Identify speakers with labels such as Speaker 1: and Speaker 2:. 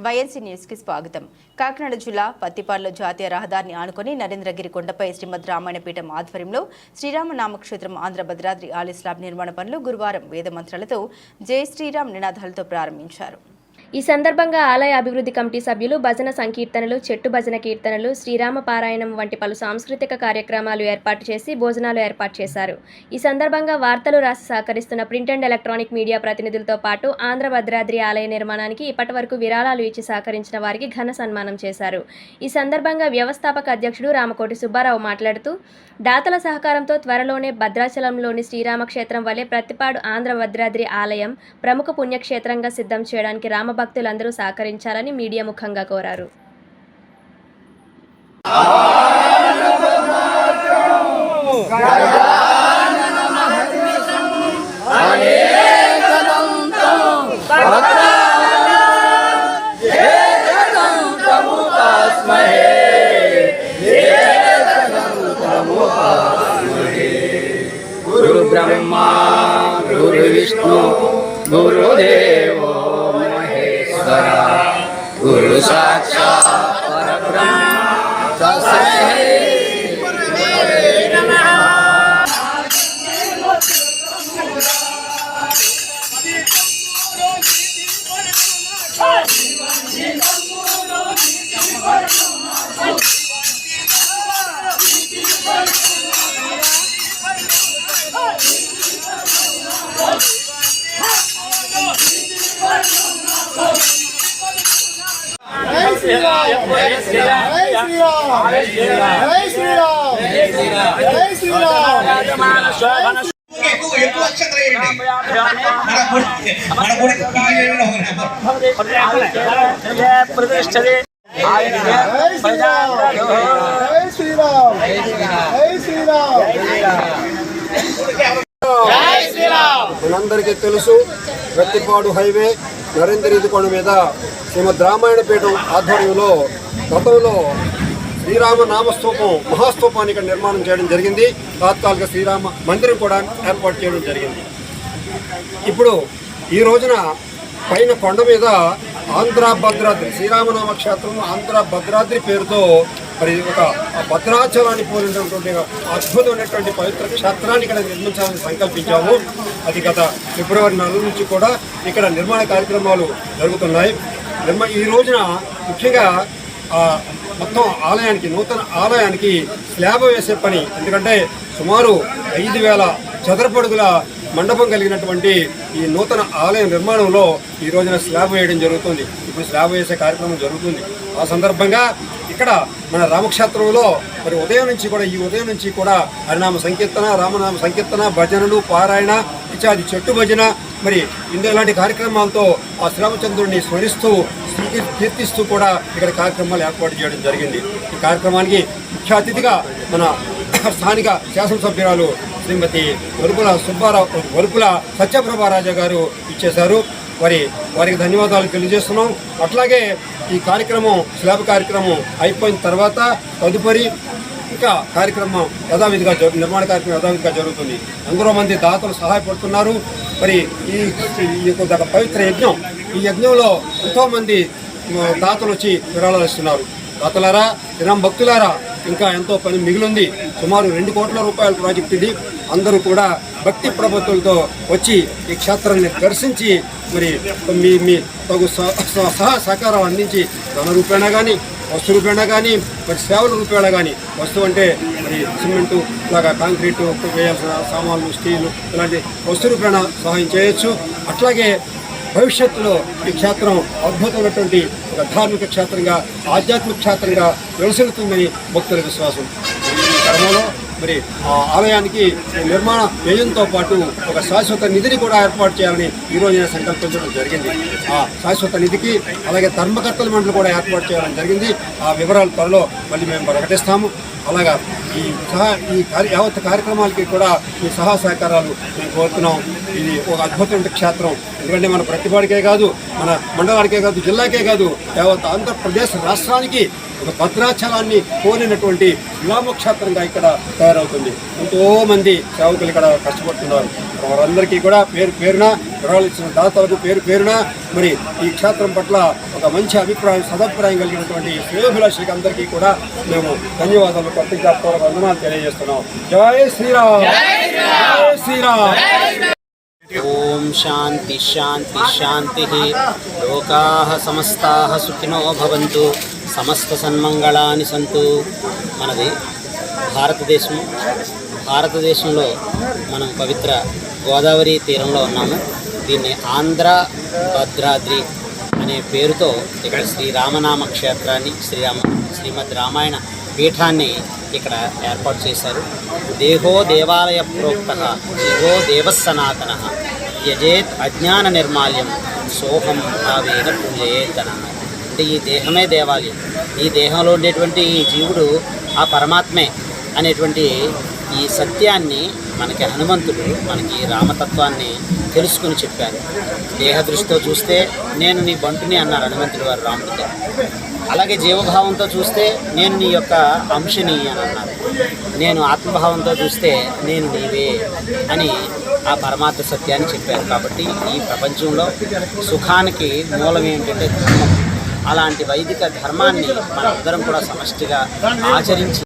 Speaker 1: YNC news కి స్వాగతం. కాకినాడ జిల్లా పత్తిపాడులో జాతీయ రహదారిని ఆనుకొని నరేంద్రగిరి కొండపై శ్రీమద్ రామాయణపీఠం ఆధ్వర్యంలో శ్రీరామనామక్షేత్రం ఆంధ్ర భద్రాద్రి ఆలయ స్లాబ్ నిర్మాణ పనులు గురువారం వేద మంత్రాలతో జై శ్రీరామ్ నినాదాలతో ప్రారంభించారు.
Speaker 2: ఈ సందర్భంగా ఆలయ అభివృద్ధి కమిటీ సభ్యులు భజన సంకీర్తనలు, చెట్టు భజన కీర్తనలు, శ్రీరామ పారాయణం వంటి పలు సాంస్కృతిక కార్యక్రమాలు ఏర్పాటు చేసి భోజనాలు ఏర్పాటు చేశారు. ఈ సందర్భంగా వార్తలు రాసి సహకరిస్తున్న ప్రింట్ అండ్ ఎలక్ట్రానిక్ మీడియా ప్రతినిధులతో పాటు ఆంధ్ర భద్రాద్రి ఆలయ నిర్మాణానికి ఇప్పటి వరకు విరాళాలు ఇచ్చి సహకరించిన వారికి ఘన సన్మానం చేశారు. ఈ సందర్భంగా వ్యవస్థాపక అధ్యక్షుడు రామకోటి సుబ్బారావు మాట్లాడుతూ, దాతల సహకారంతో త్వరలోనే భద్రాచలంలోని శ్రీరామక్షేత్రం వలె ప్రతిపాడు ఆంధ్ర భద్రాద్రి ఆలయం ప్రముఖ పుణ్యక్షేత్రంగా సిద్ధం చేయడానికి రామభక్తులందరూ సహకరించాలని మీడియా ముఖంగా కోరారు.
Speaker 3: गुरु ब्रह्मा गुरु विष्णु गुरुदेवो महेश्वरा गुरु साक्षात् परब्रह्म तस्मै नमः।
Speaker 4: మనందరికీ తెలుసు, ప్రతిపాడు హైవే నరేంద్రగిరి కొండ మీద శ్రీమద్ రామాయణపీఠం ఆధ్వర్యంలో గతంలో శ్రీరామ నామస్తూపం మహాస్తూపాన్ని ఇక్కడ నిర్మాణం చేయడం జరిగింది. తాత్కాలిక శ్రీరామ మందిరం కూడా ఏర్పాటు చేయడం జరిగింది. ఇప్పుడు ఈ రోజున పైన కొండ మీద ఆంధ్ర భద్రాద్రి శ్రీరామనామ క్షేత్రం ఆంధ్ర భద్రాద్రి పేరుతో మరి ఒక భద్రాచలాన్ని పోలినటువంటి అద్భుతమైనటువంటి పవిత్ర క్షేత్రాన్ని ఇక్కడ నిర్మించాలని సంకల్పించాము. అది గత ఫిబ్రవరి 4 నుంచి కూడా ఇక్కడ నిర్మాణ కార్యక్రమాలు జరుగుతున్నాయి. ఈ రోజున ముఖ్యంగా మొత్తం ఆలయానికి నూతన ఆలయానికి స్లాబ్ వేసే పని, ఎందుకంటే సుమారు 5,000 చదరపడుగుల మండపం కలిగినటువంటి ఈ నూతన ఆలయ నిర్మాణంలో ఈ రోజున స్లాబ్ వేయడం జరుగుతుంది. ఇప్పుడు స్లాబ్ వేసే కార్యక్రమం జరుగుతుంది. ఆ సందర్భంగా ఇక్కడ మన రామక్షేత్రంలో మరి ఈ ఉదయం నుంచి కూడా హరినామ సంకీర్తన, రామనామ సంకీర్తన, భజనలు, పారాయణ ఇత్యాది చెట్టు భజన మరి ఇలాంటి కార్యక్రమాలతో ఆ శ్రీరామచంద్రుడిని స్మరిస్తూ కీర్తిస్తూ కూడా ఇక్కడ కార్యక్రమాలు ఏర్పాటు చేయడం జరిగింది. ఈ కార్యక్రమానికి ముఖ్య అతిథిగా మన స్థానిక శాసనసభ్యురాలు శ్రీమతి వరుపుల సత్యప్రభారాజా గారు ఇచ్చేశారు. వారికి ధన్యవాదాలు తెలియజేస్తున్నాం. అట్లాగే ఈ కార్యక్రమం స్లాబ్ కార్యక్రమం అయిపోయిన తర్వాత తదుపరి ఇంకా కార్యక్రమం నిర్మాణ కార్యక్రమం యథావిధిగా జరుగుతుంది. ఎందరో మంది దాతలు సహాయపడుతున్నారు. మరి ఈ పవిత్ర యజ్ఞం, ఈ యజ్ఞంలో ఎంతోమంది దాతలు వచ్చి విరాళాలు ఇస్తున్నారు. దాతలారా, భక్తులారా, ఇంకా ఎంతో పని మిగిలింది. సుమారు 2 కోట్ల రూపాయల ప్రాజెక్ట్ ఇది. అందరూ కూడా భక్తి ప్రపత్తులతో వచ్చి ఈ క్షేత్రాన్ని దర్శించి మరి మీ తగు సహకారం అందించి ధన రూపేణా కానీ, వస్తు రూపేణా కానీ, మరి సేవల రూపేణా కానీ, వస్తువు అంటే మరి సిమెంటు ఇలాగా కాంక్రీటు వేయాల్సిన సామాన్లు, స్టీలు ఇలాంటి వస్తు రూపేణా సహాయం చేయొచ్చు. అట్లాగే భవిష్యత్తులో ఈ క్షేత్రం అద్భుతమైనటువంటి ఒక ధార్మిక క్షేత్రంగా, ఆధ్యాత్మిక క్షేత్రంగా వెలుసెలుతుందని భక్తుల విశ్వాసం. ఈ క్రమంలో మరి ఆ ఆలయానికి నిర్మాణ వ్యయంతో పాటు ఒక శాశ్వత నిధిని కూడా ఏర్పాటు చేయాలని ఈ రోజున సంకల్పించడం జరిగింది. ఆ శాశ్వత నిధికి అలాగే ధర్మకర్తల మండలి కూడా ఏర్పాటు చేయాలని జరిగింది. ఆ వివరాలు త్వరలో మళ్ళీ మేము ప్రకటిస్తాము. అలాగా ఈ యావత్ కార్యక్రమాలకి కూడా మీ సహకారాలు మేము కోరుతున్నాం. ఇది ఒక అద్భుతమైన క్షేత్రం. ఎందుకంటే మన ప్రతిపాడికే కాదు, మన మండలానికే కాదు, జిల్లాకే కాదు, యావత్ ఆంధ్రప్రదేశ్ రాష్ట్రానికి ఒక భద్రాచలాన్ని పోలినటువంటి విలామక్షేత్రంగా ఇక్కడ తయారవుతుంది. ఎంతోమంది సేవకులు ఇక్కడ కష్టపడుతున్నారు. వారందరికీ కూడా పేరు పేరున విరాళాలు ఇచ్చిన దాతలకు పేరు పేరున మరి ఈ క్షేత్రం పట్ల ఒక మంచి అభిప్రాయం సదభిప్రాయం కలిగినటువంటి శ్రేయోభిలాషులకి అందరికీ కూడా మేము ధన్యవాదాలు కృతజ్ఞతాపూర్వక వందనాలు తెలియజేస్తున్నాం. జై శ్రీరామ్, జై శ్రీరామ్.
Speaker 3: ఓం శాంతి శాంతి శాంతి. లోకాః సమస్తాః సుఖినో భవంతు, సమస్త సన్మంగళాని సంతు. మనది భారతదేశంలో మనం పవిత్ర గోదావరి తీరంలో ఉన్నాము. దీన్ని ఆంధ్ర భద్రాద్రి అనే పేరుతో ఇక్కడ శ్రీరామనామ క్షేత్రాన్ని శ్రీమద్ రామాయణ పీఠాన్ని ఇక్కడ ఏర్పాటు చేశారు. దేహో దేవాలయ ప్రోక్త జీవో దేవస్సనాతన యజేత్ అజ్ఞాన నిర్మాల్యం సోహం భావేన పూజయేత్ అని అన్నారు. అంటే ఈ దేహమే దేవాలయం. ఈ దేహంలో ఉండేటువంటి ఈ జీవుడు ఆ పరమాత్మే అనేటువంటి ఈ సత్యాన్ని మనకి హనుమంతుడు మనకి రామతత్వాన్ని తెలుసుకుని చెప్పారు. దేహ దృష్టితో చూస్తే నేను నీ బంటుని అన్నారు హనుమంతుడు వారు రాముడితో. అలాగే జీవభావంతో చూస్తే నేను నీ యొక్క అంశని అని అన్నారు. నేను ఆత్మభావంతో చూస్తే నేను నీవే అని ఆ పరమాత్మ సత్యాన్ని చెప్పారు. కాబట్టి ఈ ప్రపంచంలో సుఖానికి మూలం ఏంటంటే ధర్మం. అలాంటి వైదిక ధర్మాన్ని మనందరం కూడా సమష్టిగా ఆచరించి